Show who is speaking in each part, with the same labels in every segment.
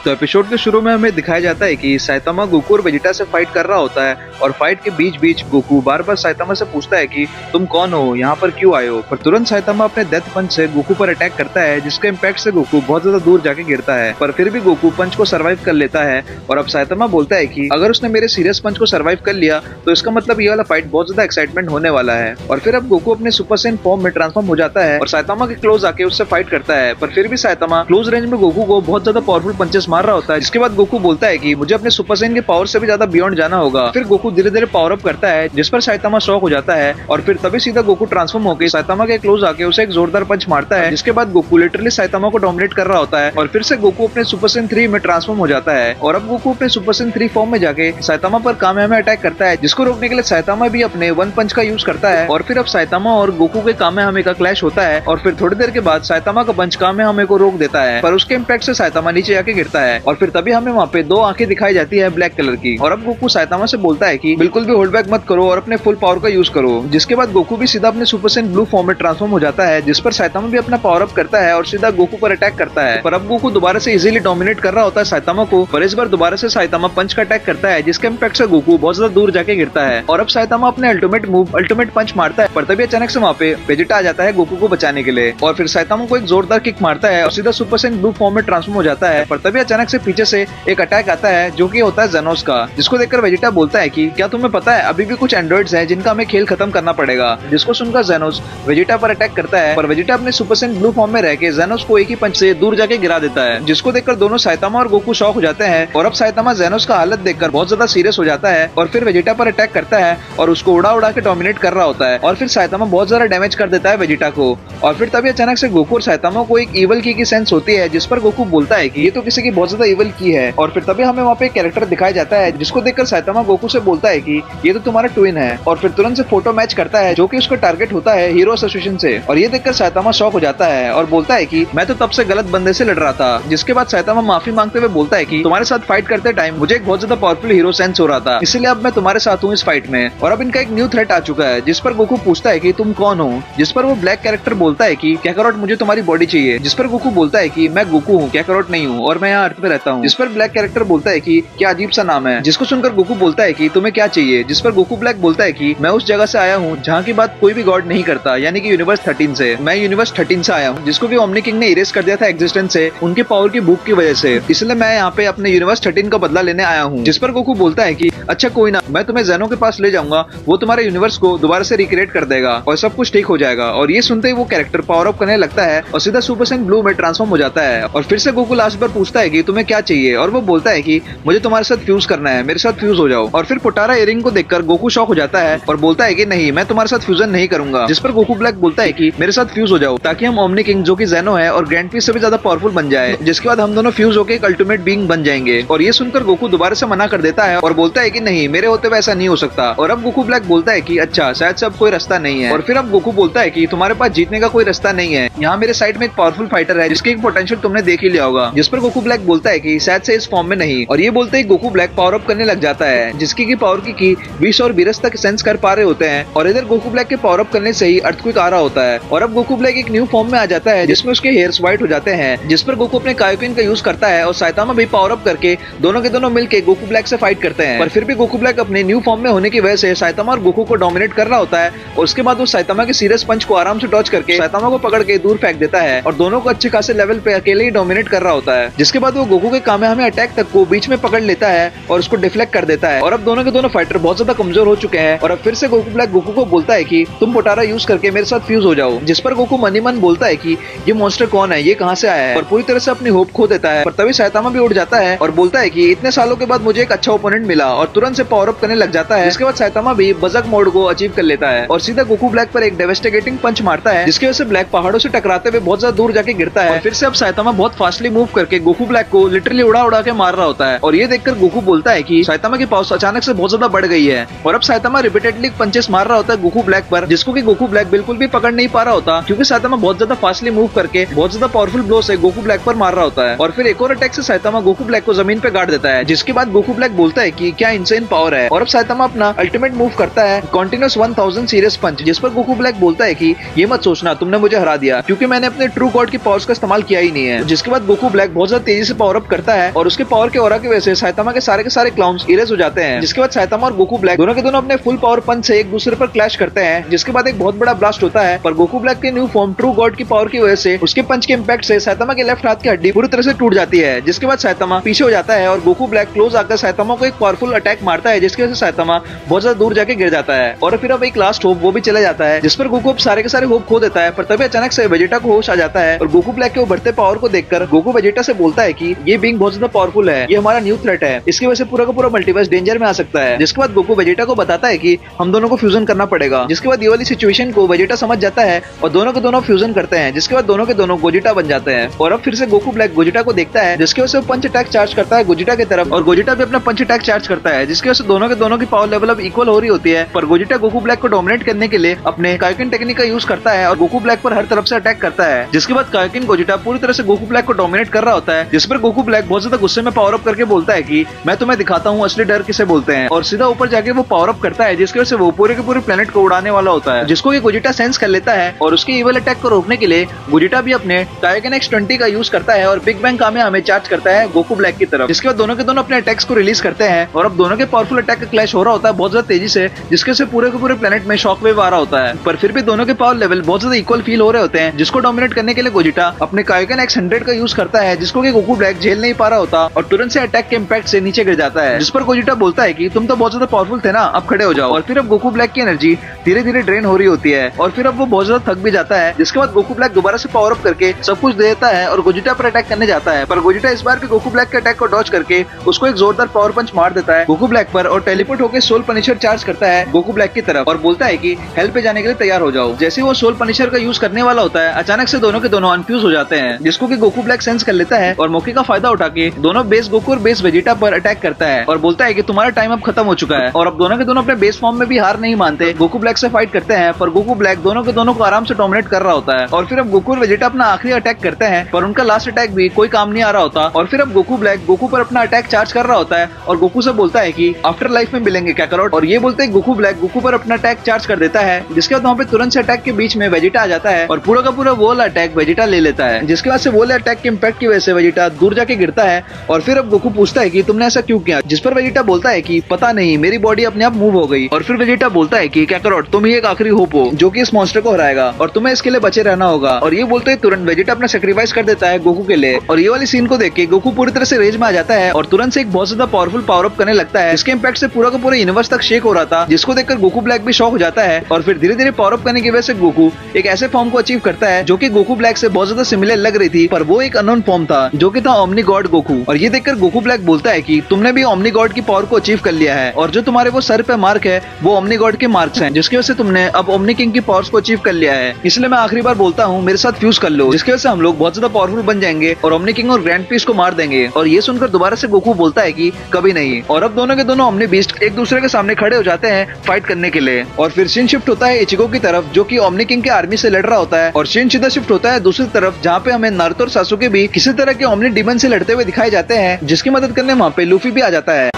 Speaker 1: तो एपिसोड के शुरू में हमें दिखाया जाता है कि साइतामा गोकू और वेजिटा से फाइट कर रहा होता है और फाइट के बीच बीच गोकू बार बार साइतामा से पूछता है कि तुम कौन हो, यहाँ पर क्यों आए हो। पर तुरंत साइतामा अपने डेथ पंच से गोकू पर अटैक करता है, जिसके इम्पैक्ट से गोकू बहुत ज्यादा दूर जाके गिरता है। पर फिर भी गोकू पंच को सर्वाइव कर लेता है और अब साइतामा बोलता है कि अगर उसने मेरे सीरियस पंच को सर्वाइव कर लिया तो इसका मतलब ये वाला फाइट बहुत ज्यादा एक्साइटमेंट होने वाला है। और फिर अब गोकू अपने सुपर सैयन फॉर्म में ट्रांसफॉर्म हो जाता है और साइतामा के क्लोज आके उससे फाइट करता है। पर फिर भी साइतामा क्लोज रेंज में गोकू को बहुत ज्यादा पावरफुल पंचेस मार रहा होता है, जिसके बाद गोकू बोलता है कि मुझे अपने सुपर सैयन के पावर से भी ज्यादा बियॉन्ड जाना होगा। फिर गोकू धीरे धीरे पावर अप करता है, जिस पर साइतामा शॉक हो जाता है और फिर तभी सीधा गोकू ट्रांसफॉर्म होकर साइतामा के क्लोज आके उसे एक जोरदार पंच मारता है, जिसके बाद गोकू लिटरली साइतामा को डोमिनेट कर रहा होता है और फिर से गोकू अपने सुपर सैयन 3 में ट्रांसफॉर्म हो जाता है। और अब गोकू अपने सुपर सैयन 3 फॉर्म में जाके साइतामा पर कामेहामे अटैक करता है, जिसको रोकने के लिए साइतामा भी अपने वन पंच का यूज करता है। और फिर अब साइतामा और गोकू के कामेहामे का क्लैश होता है और फिर थोड़ी देर के बाद साइतामा का पंच कामेहामे को रोक देता है, पर उसके इम्पैक्ट से साइतामा नीचे आके गिरता है। और फिर तभी हमें वहाँ पे 2 आंखें दिखाई जाती है ब्लैक कलर की। और अब गोकू साइतामा से बोलता है कि बिल्कुल भी होल्ड बैक मत करो और अपने फुल पावर का यूज करो, जिसके बाद गोकू भी सीधा अपने सुपर सैयन ब्लू फॉर्म में ट्रांसफॉर्म हो जाता है, जिस पर साइतामा भी अपना पावर अप करता है और सीधा गोकू पर अटैक करता है। पर अब गोकू दोबारा से इजीली डोमिनेट कर रहा होता है साइतामा को, पर इस बार दोबारा से साइतामा पंच का अटैक करता है, जिसके इम्पैक्ट से गोकू बहुत ज्यादा दूर जाके गिरता है। और अब साइतामा अपने अल्टीमेट मूव अल्टीमेट पंच मारता है, पर तभी अचानक से वहाँ पे वेजिटा आ जाता है गोकू को बचाने के लिए और फिर साइतामा को एक जोरदार किक मारता है और सीधा सुपर सैयन ब्लू फॉर्म में ट्रांसफॉर्म हो जाता है। पर तभी अचानक से पीछे से एक अटैक आता है, जो कि होता है जेनोस का, जिसको देखकर वेजिटा बोलता है कि क्या तुम्हें पता है अभी भी कुछ एंड्रॉइड्स हैं जिनका हमें खेल खत्म करना पड़ेगा। जिसको सुनकर जेनोस वेजिटा पर अटैक करता है, पर वेजिटा अपने सुपर सैयन ब्लू फॉर्म में रहकर जेनोस को एक ही पंच से दूर जाके गिरा देता है, जिसको देखकर दोनों साइतामा और गोकू शॉक हो जाते हैं। और अब साइतामा जेनोस का हालत देखकर बहुत ज्यादा सीरियस हो जाता है और फिर वेजिटा पर अटैक करता है और उसको उड़ा उड़ा के डोमिनेट कर रहा होता है। और फिर साइतामा बहुत ज्यादा डैमेज कर देता है वेजिटा को। और फिर तभी अचानक से गोकू और साइतामा को एक इवल की सेंस होती है, जिस पर गोकू बोलता है कि ये तो किसी की बहुत ज्यादा इवल की है। और फिर तभी हमें वहाँ पे एक कैरेक्टर दिखाया जाता है, जिसको देखकर साइतामा गोकू से बोलता है कि ये तो तुम्हारा ट्विन है। और फिर तुरंत से फोटो मैच करता है, जो कि उसका टारगेट होता है हीरो एसोसिएशन से। और ये देखकर साइतामा शॉक हो जाता है और बोलता है कि मैं तो तब से गलत बंदे से लड़ रहा था। जिसके बाद साइतामा माफी मांगते हुए बोलता है कि तुम्हारे साथ फाइट करते टाइम मुझे एक बहुत ज्यादा पावरफुल हीरो सेंस हो रहा था, इसलिए अब मैं तुम्हारे साथ हूँ इस फाइट में। और अब इनका एक न्यू थ्रेट आ चुका है, जिस पर गोकू पूछता है कि तुम कौन हो। जिस पर वो ब्लैक कैरेक्टर बोलता है कि कैकारोट मुझे तुम्हारी बॉडी चाहिए। जिस पर गोकू बोलता है कि मैं गोकू हूँ, कैकारोट नहीं हूँ और मैं यहाँ अर्थ पे रहता हूँ। जिस पर ब्लैक कैरेक्टर बोलता है कि क्या अजीब सा नाम है। जिसको सुनकर गोकू बोलता है कि तुम्हें क्या चाहिए। जिस पर गोकू ब्लैक बोलता है कि मैं उस जगह से आया हूँ जहाँ की बात कोई भी गॉड नहीं करता, यानी कि यूनिवर्स 13 से। मैं यूनिवर्स 13 से आया हूँ, जिसको भी ओमनी किंग ने इरेज कर दिया था एग्जिस्टेंस से उनके पावर की भूख की वजह से, इसलिए मैं यहाँ पे अपने यूनिवर्स 13 का बदला लेने आया हूँ। जिस पर गोकू बोलता है कि अच्छा कोई ना, मैं तुम्हें जेनो के पास ले जाऊंगा, वो तुम्हारे यूनिवर्स को दोबारा से रिक्रिएट कर देगा और सब कुछ ठीक हो जाएगा। और ये सुनते ही वो कैरेक्टर पावर अप करने लगता है और सीधा सुपर सैयन ब्लू में ट्रांसफॉर्म हो जाता है। और फिर से गोकू लास्ट बार पूछता है कि तुम्हें क्या चाहिए, और वो बोलता है कि मुझे तुम्हारे साथ फ्यूज करना है, मेरे साथ फ्यूज हो जाओ। और फिर पोटारा इयरिंग को देखकर गोकू शॉक हो जाता है और बोलता है कि नहीं, मैं तुम्हारे साथ फ्यूजन नहीं करूंगा। जिस पर गोकू ब्लैक बोलता है कि मेरे साथ फ्यूज हो जाओ, ताकि हम ओमनी किंग जो कि जेनो है और ग्रैंड पीस से भी ज्यादा पावरफुल बन जाए, जिसके बाद हम दोनों फ्यूज होकर एक अल्टीमेट बीइंग बन जाएंगे। और ये सुनकर गोकू दोबारा से मना कर देता है और बोलता है कि नहीं, मेरे होते हुए ऐसा नहीं हो सकता। और अब गोकू ब्लैक बोलता है कि अच्छा शायद से अब कोई रास्ता नहीं है। और फिर अब गोकू बोलता है कि तुम्हारे पास जीतने का कोई रास्ता नहीं है, यहाँ मेरे साइड में एक पावरफुल फाइटर है जिसकी एक पोटेंशियल तुमने देख ही लिया होगा। जिस पर गोकू ब्लैक बोलता है कि शायद से इस फॉर्म में नहीं। और ये बोलते ही गोकू ब्लैक पावर अप करने लग जाता है, जिसकी की पावर की 20 और 20 तक सेंस कर पा रहे होते हैं। और इधर गोकू ब्लैक के पावर अप करने से ही अर्थक्वेक आ रहा होता है। और अब गोकू ब्लैक एक न्यू फॉर्म में आ जाता है, जिसमें उसके हेयर्स व्हाइट हो जाते हैं। जिस पर गोकू अपने कायोपिन का यूज करता है और साइतामा भी पावर अप करके दोनों के दोनों मिलकर गोकू ब्लैक से फाइट करते हैं। पर फिर भी गोकू ब्लैक अपने न्यू फॉर्म में होने की वजह से साइतामा और गोकू को डोमिनेट कर रहा होता है। और उसके बाद वो साइतामा के सीरियस पंच को आराम से डॉज करके साइतामा को पकड़ के दूर फेंक देता है और दोनों को अच्छे खासे लेवल पे अकेले ही डोमिनेट कर रहा होता है। जिसके बाद वो गोकू के कामेहामे अटैक तक को बीच में पकड़ लेता है और उसको डिफ्लेक्ट कर देता है। और अब दोनों के दोनों फाइटर बहुत ज्यादा कमजोर हो चुके हैं। और अब फिर से गोकू ब्लैक गोकू को बोलता है कि तुम पोटारा यूज करके मेरे साथ फ्यूज हो जाओ। जिस पर गोकू मनी मन बोलता है कि ये मॉन्स्टर कौन है, ये कहाँ से आया है, और पूरी तरह से अपनी होप खो देता है। पर तभी साइतामा भी उड़ जाता है और बोलता है कि इतने सालों के बाद मुझे एक अच्छा ओपोनेंट मिला, और तुरंत से पावर अप करने लग जाता है। इसके बाद साइतामा भी बजक मोड को अचीव कर लेता है और सीधा गोकू ब्लैक पर एक डेवास्टेटिंग पंच मारता है, जिसकी वजह से ब्लैक पहाड़ों से टकराते हुए बहुत ज्यादा दूर जाके गिरता है। और फिर से अब साइतामा बहुत फास्टली मूव करके गोकू ब्लैक को लिटरली उड़ा उड़ा के मार रहा होता है। और ये देखकर गोकू बोलता है कि साइतामा की पावर अचानक से बहुत ज्यादा बढ़ गई है। और अब साइतामा रिपीटेडली पंचेस मार रहा होता है गोकू ब्लैक पर, जिसको कि गोकू ब्लैक बिल्कुल भी पकड़ नहीं पा रहा होता, क्योंकि साइतामा बहुत ज्यादा फास्टली मूव करके बहुत ज्यादा पावरफुल ब्लो से गोकू ब्लैक पर मार रहा होता है। और फिर एक और अटैक से साइतामा गोकू ब्लैक को जमीन पे गाड़ देता है, जिसके बाद गोकू ब्लैक बोलता है कि क्या इनसेन पावर है। और अब साइतामा अपना अल्टीमेट मूव करता है कंटीन्यूअस 1000 सीरियस पंच, जिस पर गोकू ब्लैक बोलता है कि ये मत सोचना तुमने मुझे हरा दिया, क्योंकि मैंने अपने ट्रू गॉड की पावर्स का इस्तेमाल किया ही नहीं है। जिसके बाद गोकू ब्लैक बहुत ज्यादा तेजी से पावर अप करता है और उसके पावर के ऑरा की वजह से साइतामा के सारे क्लाउन्स इरेज हो जाते हैं। जिसके बाद साइतामा और गोकू ब्लैक दोनों के दोनों अपने फुल पावर पंच से एक दूसरे पर क्लैश करते हैं, जिसके बाद एक बहुत बड़ा ब्लास्ट होता है। पर गोकू ब्लैक के न्यू फॉर्म ट्रू गॉड की पावर की वजह से उसके पंच के इम्पैक्ट से साइतामा के लेफ्ट हाथ की हड्डी पूरी तरह से टूट जाती है। जिसके बाद साइतामा पीछे हो जाता है और गोकू ब्लैक क्लोज आकर साइतामा को एक पावरफुल अटैक मारता है, जिसकी वजह से साइतामा बहुत ज्यादा दूर जाके गिर जाता है। और फिर अब एक लास्ट होप वो भी चला जाता है, जिस पर गोकू अब सारे के सारे होप खो देता है। पर तभी अचानक से वेजिटा को होश आ जाता है और गोकू ब्लैक के उभरते पावर को देखकर गोकू वेजिटा से बोलता है कि ये बीइंग बहुत ज्यादा पावरफुल है, ये हमारा न्यू थ्रेट है, इसकी वजह से पूरा का पूरा मल्टीवर्स डेंजर में आ सकता है। जिसके बाद गोकू वेजिटा को बताता है कि हम दोनों को फ्यूजन करना पड़ेगा। जिसके बाद ये वाली सिचुएशन को वेजिटा समझ जाता है और दोनों के दोनों फ्यूजन करते हैं, जिसके बाद दोनों के दोनों गोजिटा बन जाते हैं। और अब फिर से गोकू ब्लैक गोजिटा को देखता है, जिसकी वजह से पंच अटैक चार्ज करता है गोजिटा की तरफ और गोजिटा भी अपना पंच अटैक चार्ज करता है, जिसकी वजह से दोनों के दोनों की पावर लेवल अब इक्वल हो रही होती है। पर गोजिटा गोकू ब्लैक को डोमिनेट करने के लिए अपने कायोकिन टेक्निक का यूज करता है और गोकू ब्लैक पर हर तरफ से अटैक करता है। जिसके बाद कायोकिन गोजिटा पूरी तरह से गोकू ब्लैक को डोमिनेट कर रहा होता है, जिस पर गोकू ब्लैक बहुत ज्यादा गुस्से में पावर अप करके बोलता है कि मैं तुम्हें दिखाता हूँ असली डर किसे बोलते हैं, और सीधा ऊपर जाके वो पावर अप करता है, जिसकी वजह से वो पूरे के पूरे प्लेनेट को उड़ाने वाला होता है, जिसको ये गोजिटा सेंस कर लेता है। और उसके इवल अटैक को रोकने के लिए गोजिटा भी अपने कायोकिन X-20 का यूज करता है और बिग बैंग कामेहामे चार्ज करता है गोकू ब्लैक की तरफ। जिसके बाद दोनों के दोनों अपने अटैक्स को रिलीज करते हैं और अब दोनों के पावरफुल अटैक का क्लैश हो रहा होता है बहुत ज्यादा तेजी से, जिसके से पूरे के पूरे प्लेनेट में शॉक वेव आ रहा होता है। पर फिर भी दोनों के पावर लेवल बहुत ज्यादा इक्वल फील हो रहे होते हैं, जिसको डोमिनेट करने के लिए गोजिटा अपने कायोकिन X-100 का यूज करता है, जिसको कि गोकू ब्लैक झेल नहीं पा रहा होता और तुरंत से अटैक के इम्पैक्ट से नीचे गिर जाता है। जिस पर गोजिटा बोलता है कि तुम तो बहुत ज्यादा पावरफुल थे ना, अब खड़े हो जाओ। और फिर अब गोकू ब्लैक की एनर्जी धीरे धीरे ड्रेन हो रही होती है और फिर अब वो बहुत ज्यादा थक भी जाता है। जिसके बाद गोकू ब्लैक दोबारा से पावर अप करके सब कुछ दे देता है और गोजिटा पर अटैक करने जाता है। पर गोजिटा इस बार भी गोकू ब्लैक के अटैक को डॉज करके उसको एक जोरदार पावर पंच मार देता है गोकू ब्लैक पर और टेलीपोर्ट होकर सोल पनिशर चार्ज करता है गोकू ब्लैक की तरफ और बोलता है कि हेल्प पे जाने के लिए तैयार हो जाओ। जैसे वो सोल पनिशर का यूज करने वाला होता है, अचानक से दोनों के दोनों अनफ्यूज हो जाते हैं, जिसको कि गोकू ब्लैक सेंस कर लेता है और मौके का फायदा उठा के दोनों बेस गोकू और बेस वेजिटा पर अटैक करता है और बोलता है कि तुम्हारा टाइम अब खत्म हो चुका है। और अब दोनों के दोनों अपने बेस फॉर्म में भी हार नहीं मानते, गोकू ब्लैक से फाइट करते हैं। पर गोकू ब्लैक दोनों के दोनों को आराम से डोमिनेट कर रहा होता है और फिर अब गोकू और वेजिटा अपना आखिरी अटैक करते हैं, पर उनका लास्ट अटैक भी कोई काम नहीं आ रहा होता। और फिर अब गोकू ब्लैक गोकू पर अपना अटैक चार्ज कर रहा होता है और गोकू से बोलता है कि आफ्टर लाइफ में मिलेंगे काकारोट। और ये बोलते हैं गोकू ब्लैक गोकू पर अपना अटैक चार्ज कर देता है, जिसके बाद वहाँ पे तुरंत से अटैक के बीच में वेजिटा आ जाता है और पूरा का पूरा वो वाला अटैक वेजिटा ले लेता है। जिसके बाद से वो वाले अटैक के इम्पैक्ट की वजह से वेजिटा दूर जाके गिरता है और फिर अब गोकू पूछता है कि तुमने ऐसा क्यों किया, जिस पर वेजिटा बोलता है कि पता नहीं, मेरी बॉडी अपने आप मूव हो गई। और फिर वेजिटा बोलता है कि काकारोट तुम ही एक आखिरी होप हो जो कि इस मॉन्स्टर को हराएगा और तुम्हें इसके लिए बचे रहना होगा। और ये बोलते ही तुरंत वेजिटा अपना सेक्रीफाइस कर देता है गोकू के लिए। और ये वाली सीन को देख के गोकू पूरी तरह से रेज में आ जाता है और तुरंत से एक बहुत ज्यादा पावरफुल पावर अप करने लगता है, इसके इम्पैक्ट से पूरा का पूरा यूनिवर्स तक शेक हो रहा था, जिसको देखकर गोकू ब्लैक भी शॉक हो जाता है। और फिर धीरे धीरे पावर अप करने की वजह से गोकू एक ऐसे फॉर्म को अचीव करता है जो कि गोकू ब्लैक से बहुत ज्यादा सिमिलर लग रही थी, पर वो एक अननोन फॉर्म था जो कि था ओमनी गॉड गोकू। और ये देखकर गोकू ब्लैक बोलता है कि तुमने भी ओमनी गॉड की पावर को अचीव कर लिया है और जो तुम्हारे वो सर पे मार्क है वो ओमनी गॉड के मार्क्स हैं, जिसकी वजह से तुमने अब ओमनी किंग की पावर्स को अचीव कर लिया है। इसलिए मैं आखिरी बार बोलता हूँ मेरे साथ फ्यूज कर लो, जिसकी वजह से हम लोग बहुत ज्यादा पावरफुल बन जाएंगे और ओमनी किंग और ग्रैंड पीस को मार देंगे। और ये सुनकर दोबारा से गोकू बोलता है कि कभी नहीं। और अब दोनों के दोनों ओमनी बीस्ट एक दूसरे के सामने खड़े हो जाते हैं फाइट करने के लिए। और फिर शिन शिफ्ट होता है इचिगो की तरफ जो कि ओमनी किंग के आर्मी से लड़ रहा होता है और शिन सीधा शिफ्ट होता है दूसरी तरफ जहाँ पे हमें नारुतो और सासुके भी किसी तरह के ओमनी डीमन से लड़ते हुए दिखाए जाते हैं, जिसकी मदद करने वहाँ पे लूफी भी आ जाता है।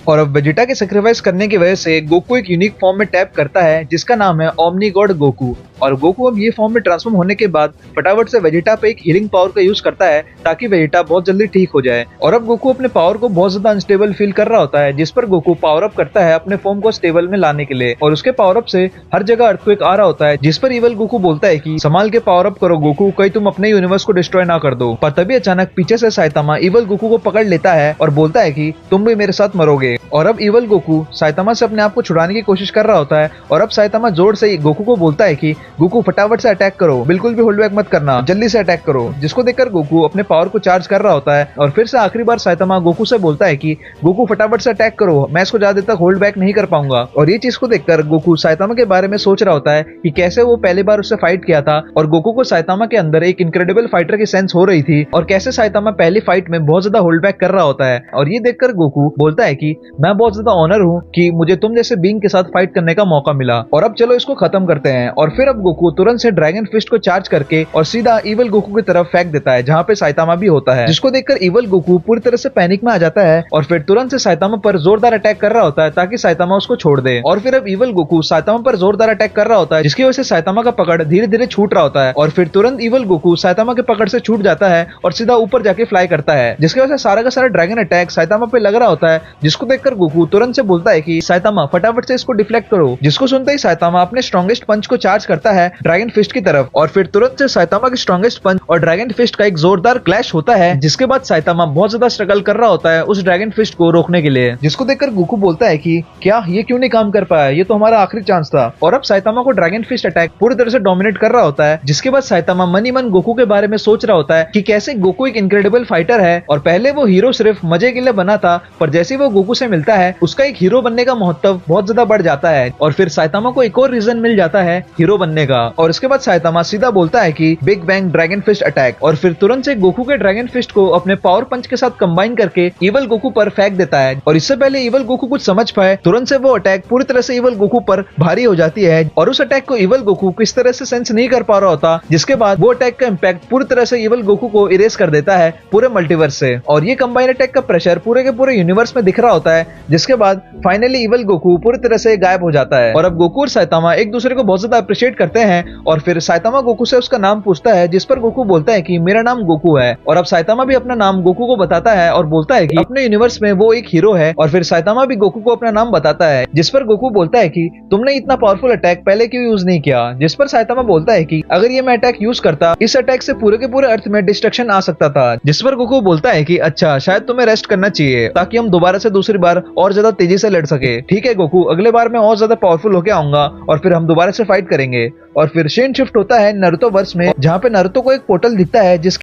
Speaker 1: और अब वेजिटा के सेक्रीफाइस करने की वजह से गोकू एक यूनिक फॉर्म में टैप करता है जिसका नाम है ओमनी गॉड गोकू। और गोकू अब ये फॉर्म में ट्रांसफॉर्म होने के बाद फटाफट से वेजिटा पे एक हीलिंग पावर का यूज करता है ताकि वेजिटा बहुत जल्दी ठीक हो जाए। और अब गोकू अपने पावर को बहुत ज्यादा अनस्टेबल फील कर रहा होता है, जिस पर गोकू पावर अप करता है अपने फॉर्म को स्टेबल में लाने के लिए। और उसके पावर अप से हर जगह अर्थक्वेक आ रहा होता है, जिस पर इवल गोकू बोलता है कि संभाल के पावर अप करो गोकू, कहीं तुम अपने यूनिवर्स को डिस्ट्रॉय ना कर दो। पर तभी अचानक पीछे से साइतामा इवल गोकू को पकड़ लेता है और बोलता है कि तुम भी मेरे साथ मरोगे। और अब इवल गोकू साइतामा से अपने आप को छुड़ाने की कोशिश कर रहा होता है और अब साइतामा जोर से गोकू को बोलता है कि गोकू फटाफट से अटैक करो, बिल्कुल भी होल्ड बैक मत करना, जल्दी से अटैक करो। जिसको देखकर गोकू अपने पावर को चार्ज कर रहा होता है और फिर से आखिरी बार साइतामा गोकू से बोलता है कि गोकू फटाफट से अटैक करो, मैं इसको ज्यादा तक होल्ड बैक नहीं कर पाऊंगा। और ये चीज को देखकर गोकू साइतामा के बारे में सोच रहा होता है कि कैसे वो पहली बार उससे फाइट किया था और गोकू को साइतामा के अंदर एक इनक्रेडिबल फाइटर की सेंस हो रही थी और कैसे साइतामा पहली फाइट में बहुत ज्यादा होल्ड बैक कर रहा होता है। और ये देखकर गोकू बोलता है कि मैं बहुत ज्यादा ऑनर हूँ कि मुझे तुम जैसे बीइंग के साथ फाइट करने का मौका मिला और अब चलो इसको खत्म करते हैं। और फिर अब गोकू तुरंत से ड्रैगन फिस्ट को चार्ज करके और सीधा इवल गोकू की तरफ फेंक देता है, जहाँ पे साइतामा भी होता है, जिसको देखकर इवल गोकू पूरी तरह से पैनिक में आ जाता है और फिर तुरंत से साइतामा पर जोरदार अटैक कर रहा होता है ताकि साइतामा उसको छोड़ दे। और फिर अब इवल गोकू साइतामा पर जोरदार अटैक कर रहा होता है, जिसकी वजह से साइतामा का पकड़ धीरे धीरे छूट रहा होता है और फिर तुरंत इवल गोकू साइतामा के पकड़ से छूट जाता है और सीधा ऊपर जाके फ्लाई करता है, जिसकी वजह से सारा का सारा ड्रैगन अटैक साइतामा पे लग रहा होता है, जिसको देखकर गोकू तुरंत से बोलता है कि साइतामा फटाफट से इसको डिफ्लेक्ट करो, जिसको सुनते ही साइतामा अपने स्ट्रॉन्गेस्ट पंच को चार्ज करता है ड्रैगन फिस्ट की तरफ और फिर तुरंत से साइतामा की स्ट्रॉन्गेस्ट पंच और ड्रैगन फिस्ट का एक जोरदार क्लैश होता है, जिसके बाद साइतामा बहुत ज्यादा स्ट्रगल कर रहा होता है उस ड्रैगन फिस्ट को रोकने के लिए, जिसको देखकर गोकू बोलता है कि क्या ये क्यों नहीं काम कर पाया, ये तो हमारा आखिरी चांस था। और अब साइतामा को ड्रैगन फिस्ट अटैक पूरी तरह से डोमिनेट कर रहा होता है, जिसके बाद साइतामा मन ही मन गोकू के बारे में सोच रहा होता है कि कैसे गोकू एक इनक्रेडिबल फाइटर है और पहले वो हीरो सिर्फ मजे के लिए बना था, पर जैसे वो गोकू से मिलता है उसका एक हीरो बनने का महत्व बहुत ज्यादा बढ़ जाता है और फिर साइतामा को एक और रीजन मिल जाता है हीरो बनने का। और इसके बाद साइतामा सीधा बोलता है कि big bang dragon fist attack और फिर तुरंत से गोकू के ड्रैगन फिस्ट को अपने पावर पंच के साथ कंबाइन करके इवल गोकू पर फेंक देता है और इससे पहले इवल गोकू कुछ समझ पाए तुरंत से वो अटैक पूरी तरह से इवल गोकू पर भारी हो जाती है और उस अटैक को इवल गोकू किस तरह से सेंस नहीं कर पा रहा होता, जिसके बाद वो अटैक का इंपैक्ट पूरी तरह से इवल गोकू को इरेज कर देता है पूरे मल्टीवर्स से और ये कंबाइन अटैक का प्रेशर पूरे के पूरे यूनिवर्स में दिख रहा होता है, जिसके बाद फाइनली इवल गोकू पूरी तरह से गायब हो जाता है। और अब गोकू और साइतामा एक दूसरे को बहुत ज्यादा अप्रिशिएट करते हैं और फिर साइतामा गोकू से उसका नाम पूछता है, जिस पर गोकू बोलता है कि मेरा नाम गोकू है। और अब साइतामा भी अपना नाम गोकू को बताता है और बोलता है कि अपने यूनिवर्स में वो एक हीरो है और फिर साइतामा भी गोकू को अपना नाम बताता है, जिस पर गोकू बोलता है कि तुमने इतना पावरफुल अटैक पहले क्यों यूज नहीं किया, जिस पर साइतामा बोलता है कि अगर ये मैं अटैक यूज करता इस अटैक से पूरे के पूरे अर्थ में डिस्ट्रक्शन आ सकता था, जिस पर गोकू बोलता है कि अच्छा शायद तुम्हें रेस्ट करना चाहिए ताकि हम दोबारा से दूसरी बार और ज्यादा तेजी से लड़ सके। ठीक है गोकू, अगले बार मैं और ज्यादा पावरफुल होके आऊंगा और फिर हम दोबारा से फाइट करेंगे। और फिर सीन शिफ्ट होता है नारुतो वर्स में, जहाँ पे नारुतो को एक पोर्टल दिखता है जिसके